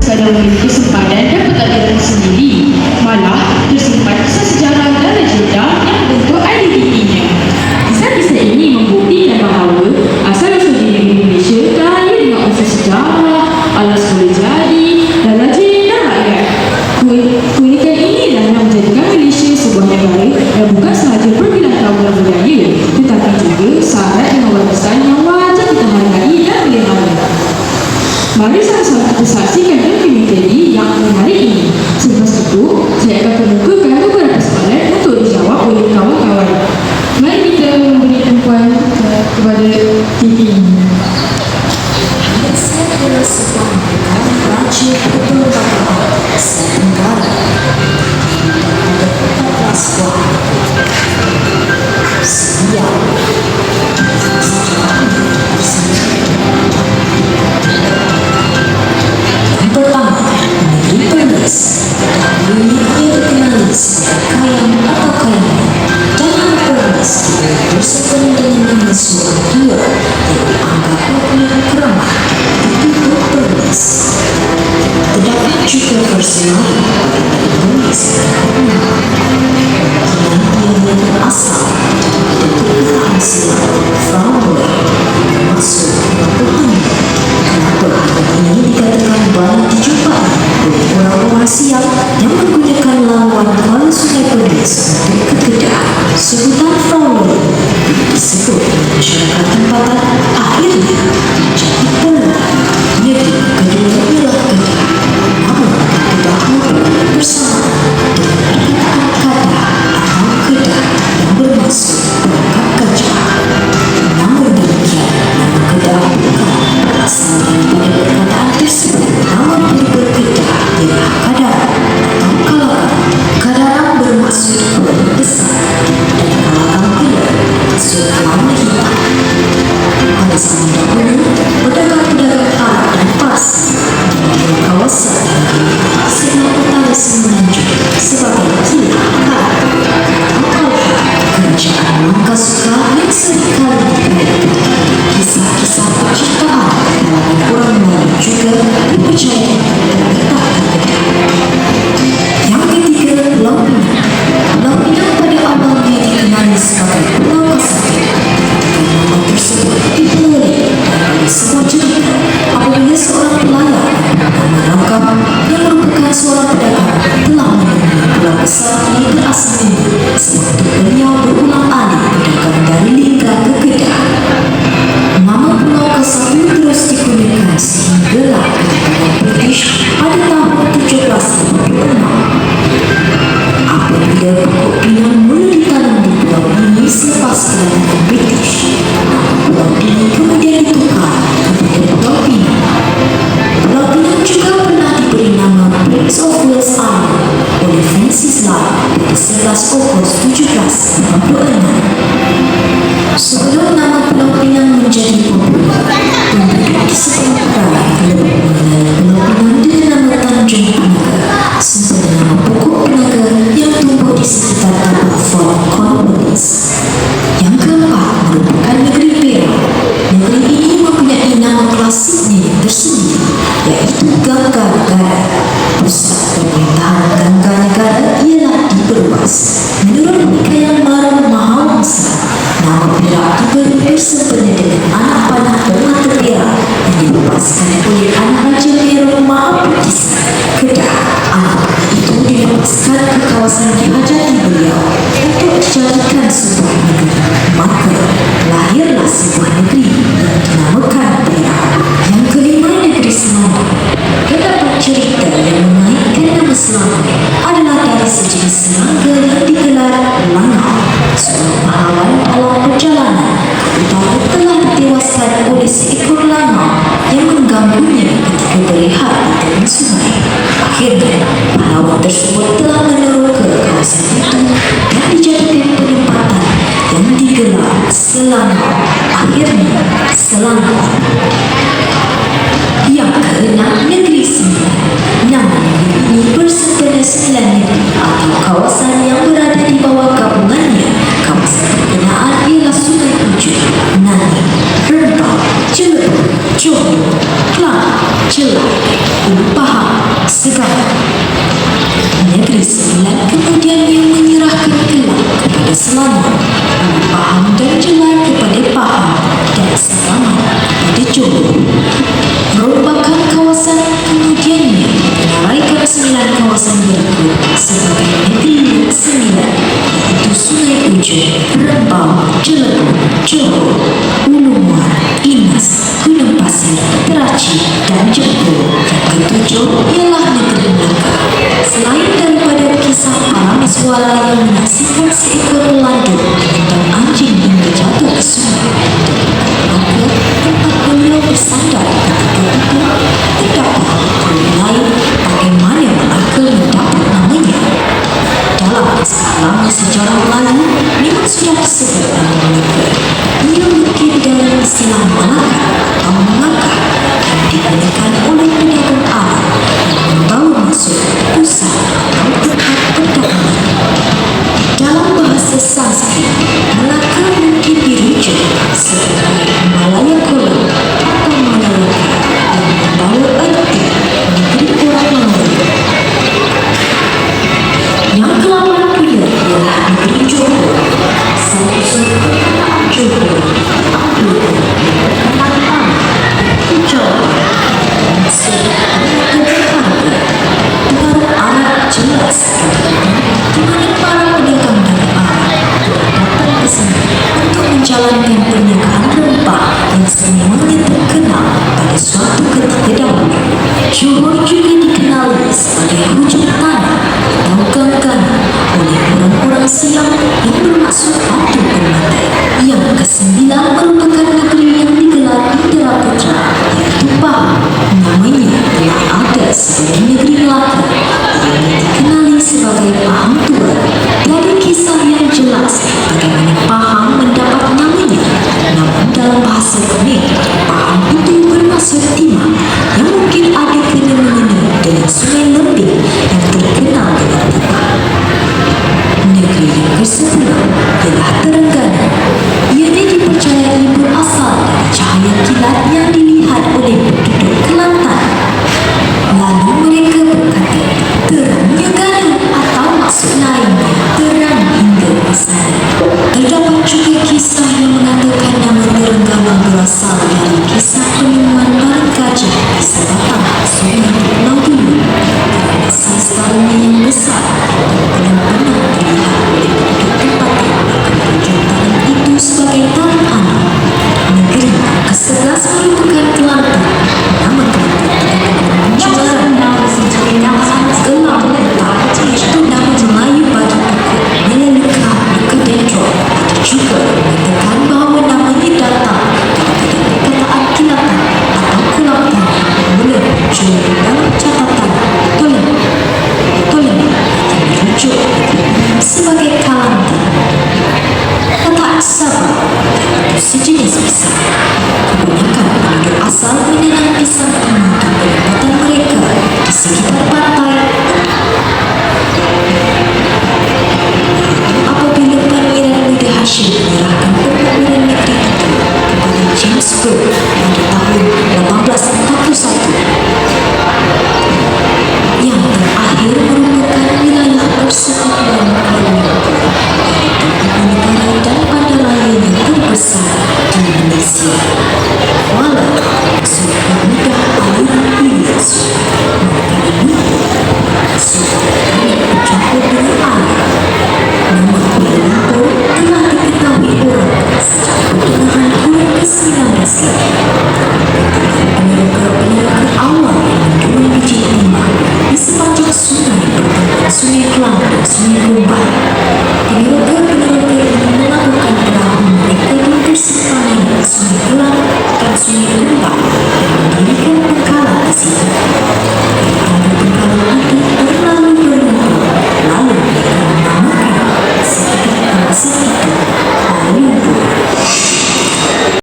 Sekadar memiliki sempadan dan pengetahuan sendiri, malah tersimpan kisah sejarah dan legenda yang bentuk identitinya. Kisah-kisah ini membuktikan bahawa asal-usul di negeri Malaysia kaya dengan unsur sejarah, alas boleh jadi dan legenda rakyat. Keunikan inilah yang menjadikan Malaysia sebuah negara yang bukan sahaja berbilang tahun budaya, tetapi juga syarat dengan warisan yang wajib kita hargai dan pelihara. Mari sama-sama kita saksikan dokumentari yang menarik ini. Selepas itu, saya akan mengumpulkan beberapa soalan untuk dijawab oleh kawan-kawan. Mari kita memberi tumpuan kepada TV ini. Saya adalah sebuah Raja Perbelanjaan Asia Tenggara. Ada 14 buah. Siap. Yang pertama, negeri Perlis. Negeri ini dikenali sebagai Kayang atau Kayang. Dalam Perlis bersekutu dengan nama suara dua yang dianggap mempunyai keramah. Perlis. Terdapat juga versi lain dari Perlis yang asal dari perkataan silat Fraunhofer termasuk pelabuhan. Kenapa hal ini dikatakan banyak dijumpai oleh orang-orang siap yang menggunakan lawan Kuala Sungai Perlis untuk kekedah. Sebutan Fraunhofer disebut masyarakat tempatan akhirnya menjadi peluang. Negeri kedua ialah Kedah. Namun Kedah merupakan bersama dengan perkataan Kadah atau Kedah yang bermaksud perangkat gajah. Namun demikian, nama Kedah bukan berasal daripada perkataan tersebut, namun dari Kedah ialah Kadaran atau Kalakan. Kadaran bermaksud pulau besar dan Kalakan pula bermaksud warna hitam. Pada zaman dahulu, pedagang-pedagang Arab dan Parsi di kawasan sebelah utara Semenanjung sebagai kilang Karat atau Kalha. Kerajaan Langkasuka yang seringkali diperlukan kisah-kisah penciptaan kalangan orang Melayu juga dipercaya terletak di Kedah. Yang ketiga, Pulau Pinang. Pulau Pinang pada awalnya dikenali sebagai Pulau Kasabin. Nama tersebut diperoleh dari sebuah cerita apabila seorang pelayan bernama Rangkap yang merupakan seorang pedagang telah menemui pulau besar ini berasal ini sewaktu beliau berulang alik berdagang dari Lingga ke Kedah. Nama Pulau Kasabin terus digunakan sehinggalah kedatangan British pada tahun 1756. Apabila pokok pinang mula ditanam di pulau ini selepas kedatangan British, pulau ini kemudian ditukar kepada Pulau Pinang. Pulau Pinang juga pernah diberi nama Prince of Wales Island oleh Francis Lyon pada 11 Ogos 1786. Sebelum nama Pulau Pinang menjadi popular, penduduk di sekitar belum mengenali Pulau Pinang dengan nama Tanjung Penaga, serta nama pokok penaga yang tumbuh di sekitar tapak Fort Cornwallis. Yang keempat merupakan negeri Perak. Negeri ini mempunyai nama klasiknya yang tersendiri, iaitu Gangga-Negara. Pusat pemerintahan Gangga-Negara ialah di Perwas. Menurut Nikayang Baru Mahawangsa, nama Perak diberi bersempena dengan anak panah bermata Perak yang dilepaskan oleh anak Raja Perak Mahaputisa. Kedah, anak itu dilepaskan ke kawasan dihajati beliau untuk dijadikan sebuah negeri. Maka lahirlah sebuah negeri yang dinamakan Perak. Yang kelima, negeri Selangor. Terdapat cerita yang mengaitkan nama Selangor adalah dari sejenis serangga yang digelar Langau. Seorang pahlawan dalam perjalanan ke utara telah ditewaskan oleh seekor langau yang mengganggunya ketika berehat di tepi sungai. Akhirnya, pahlawan tersebut telah menurun ke kawasan itu dan dijadikan penempatan yang digelar Selangor. Akhirnya, Selangor. Yang keenam, negeri Sembilan. Nama negeri ini bersempena 9 negeri atau kawasan yang berada di bawah gabungannya. Kawasan pembinaan ialah Sungai Pujuk, Nani, Rempang, Celebu, Johor, Kelang, Jelang, Ulu Pahang, Negeri Sembilan kemudiannya menyerahkan Kelang kepada Selangor, Pahang dan Jelar kepada Pahang, dan Segamat kepada Johor. Merupakan kawasan kemudiannya menaraikan 9 kawasan berikut sebagai Negeri Sembilan, iaitu Sungai Ujung, Rembau, Jelebung, Johor, Ulumuar, Inas, Gunung Pasir, Kerachi, dan Jepun. Yang ketujuh ialah Negeri Melaka. Selain daripada kisah para miswala yang menyaksikan seekor landut dan anjing hingga jatuh ke sungai, maka tempat beliau bersandar ketika itu terdapat clue lain bagaimana Melaka mendapat namanya. Dalam naskah lama sejarah Melayu memang sudah disebut nama Melaka. Ia mungkin dalam istilah Malaka atau Melaka yang digunakan oleh pedagang Arab yang membawa masuk pusat atau tempat perdagangan. Dalam bahasa Sanskrit, Melaka mungkin dirujuk sebagai Malaya Kolam atau Malayaka yang membawa arti negeri orang Melayu. Yang ke-8 pula ialah negeri Johor. Satu-satu perkataan Johor diambil dari perkataan Johor. Maksud keberharga. Pengaruh Arab jelas di mana para pedagang dari Arab datang ke sini untuk menjalankan perniagaan rempah yang semuanya terkenal pada suatu ketika dahulu. Johor juga dikenali sebagai hujung tanah atau gangganan oleh orang-orang Siam yang bermaksud batu permata. Yang ke-9 merupakan negeri yang digelar Indra Putra, iaitu Pahang. Namanya telah ada sebagai negeri Melaka yang dikenali sebagai Pahang Tua. Dari kisah yang jelas bagaimana Pahang mendapat namanya, namun dalam bahasa Kemek, Pahang itu bermaksud timah, yang mungkin ada kena-mengena dengan Sungai Lembing yang terkenal dengan timah. Negeri yang ke-10 ialah Terengganu. Ianya dipercayai berasal dari cahaya kilat yang dilihat oleh penduduk Kelantan. Lalu mereka berkata, terangnya Ganu, atau maksud lainnya terang hingga ke sana. Terdapat juga kisah yang mengatakan nama Terengganu berasal dari kisah penemuan barang gajah di sebatang sungai di Pulau Dulu. Kerana saiz-barangnya yang besar dan benar-benar terlihat oleh penduduk tempat yang menunjuk tangan itu sebagai tangan anak. Negeri ke-11 merupakan Kelantan. Nama Kelantan terdapat dalam nama gelam letak, iaitu nama Melayu bagi pokok Melaleuca nicodendron. Itu juga mengatakan bahawa namanya datang daripada perkataan kilatan atau Kelantan yang mula muncul dalam catatan Ptolemy yang dirujuk sebagai Kalantan. Perkataan Sabah itu sejenis pisang. Kebanyakan penduduk asal menanam pisang ini di pendapatan mereka di sekitar pantai. Apabila Pangeran Muda Hashim menyerahkan pertempuran negeri itu kepada James Cook pada tahun 1841, yang terakhir merupakan wilayah persekutuan kolonial, yaitu ibu negara dan bandaraya yang terbesar di Malaysia. Walau sudah mudah aliran Inggeris, maka ini sudah banyak bercampur dengan air. Nama Kuala Lumpur telah diketahui orang sejak pertengahan bulan ke-19 silam. Penyelenggara awal yang mendorong biji timah di sepanjang sungai bertempatan Sungai Kelang dan Sungai Gombal. Penyelenggara ini melakukan perahu mereka di persimpangan Sungai Kelang dan Sungai Gombal dan mendirikan